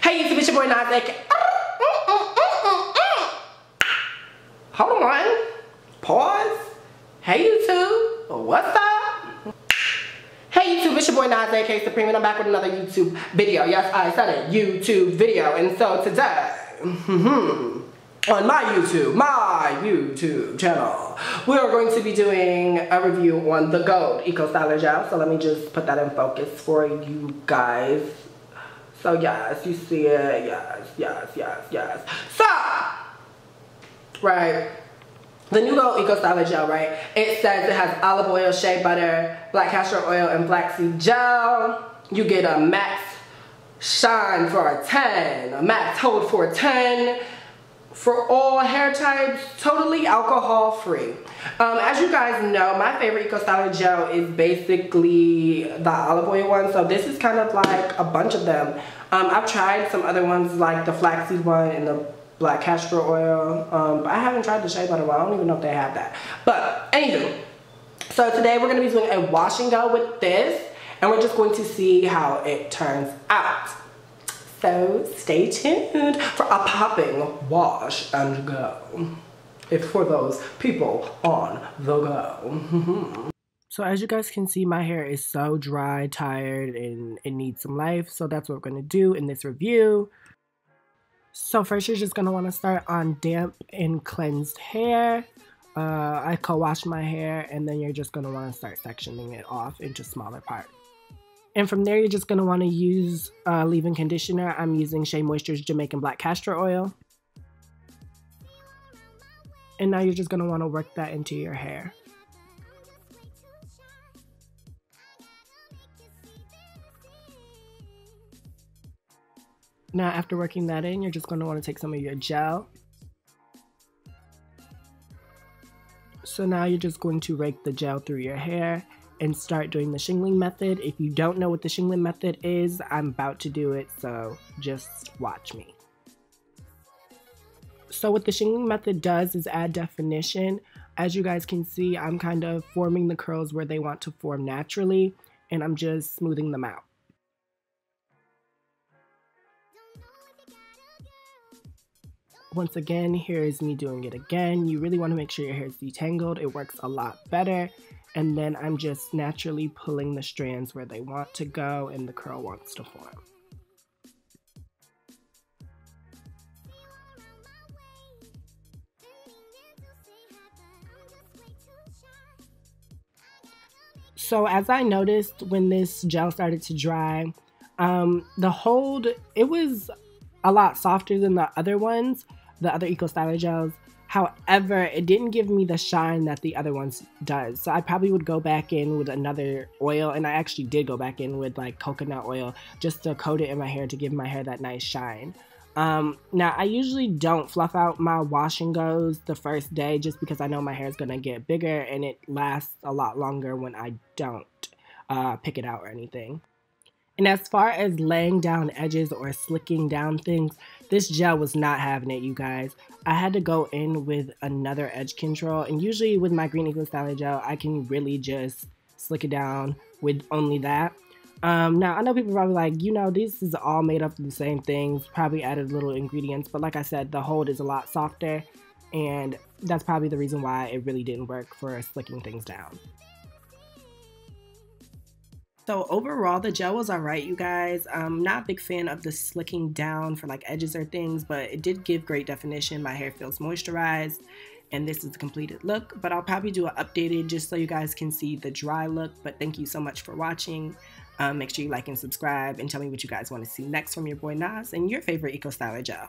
Hey YouTube, it's your boy Nas, aka. Hold on. Pause. Hey YouTube, what's up? Hey YouTube, it's your boy Nas, aka Supreme, and I'm back with another YouTube video. Yes, I said it, YouTube video. And so today, on my YouTube channel, we are going to be doing a review on the Gold Eco Styler Gel. So let me just put that in focus for you guys. So yes, you see it, yes. So, right, the new Gold Eco Styler Gel, right? It says it has olive oil, shea butter, black castor oil, and flaxseed gel. You get a max shine for a 10, a max hold for a 10, for all hair types, totally alcohol free. As you guys know, my favorite Eco Styler Gel is basically the olive oil one. So this is kind of like a bunch of them. I've tried some other ones like the flaxseed one and the black castor oil, but I haven't tried the shea butter one. I don't even know if they have that. But anywho, so today we're going to be doing a wash and go with this, and we're just going to see how it turns out. So stay tuned for a popping wash and go. It's for those people on the go. So as you guys can see, my hair is so dry, tired, and it needs some life. So that's what we're going to do in this review. So first you're just going to want to start on damp and cleansed hair. I co-wash my hair, and then you're just going to want to start sectioning it off into smaller parts. And from there, you're just going to want to use leave-in conditioner. I'm using Shea Moisture Jamaican black castor oil. And now you're just going to want to work that into your hair. Now, after working that in, you're just going to want to take some of your gel. So now you're just going to rake the gel through your hair and start doing the shingling method. If you don't know what the shingling method is, I'm about to do it, so just watch me. So what the shingling method does is add definition. As you guys can see, I'm kind of forming the curls where they want to form naturally, and I'm just smoothing them out. Once again, here is me doing it again. You really want to make sure your hair is detangled. It works a lot better. And then I'm just naturally pulling the strands where they want to go and the curl wants to form. So as I noticed when this gel started to dry, the hold, it was a lot softer than the other ones, the other Eco Styler gels. However, it didn't give me the shine that the other ones does. So I probably would go back in with another oil, and I actually did go back in with like coconut oil just to coat it in my hair to give my hair that nice shine. Now I usually don't fluff out my wash and goes the first day just because I know my hair is gonna get bigger and it lasts a lot longer when I don't pick it out or anything. And as far as laying down edges or slicking down things, this gel was not having it, you guys. I had to go in with another edge control, and usually with my green Eco Styler gel, I can really just slick it down with only that. Now, I know people are probably like, you know, this is all made up of the same things, probably added little ingredients, but like I said, the hold is a lot softer, and that's probably the reason why it really didn't work for slicking things down. So overall, the gel was alright, you guys. I'm not a big fan of the slicking down for like edges or things, but it did give great definition. My hair feels moisturized, and this is the completed look. But I'll probably do an updated just so you guys can see the dry look. But thank you so much for watching. Make sure you like and subscribe, and tell me what you guys want to see next from your boy Nas and your favorite Eco Styler gel.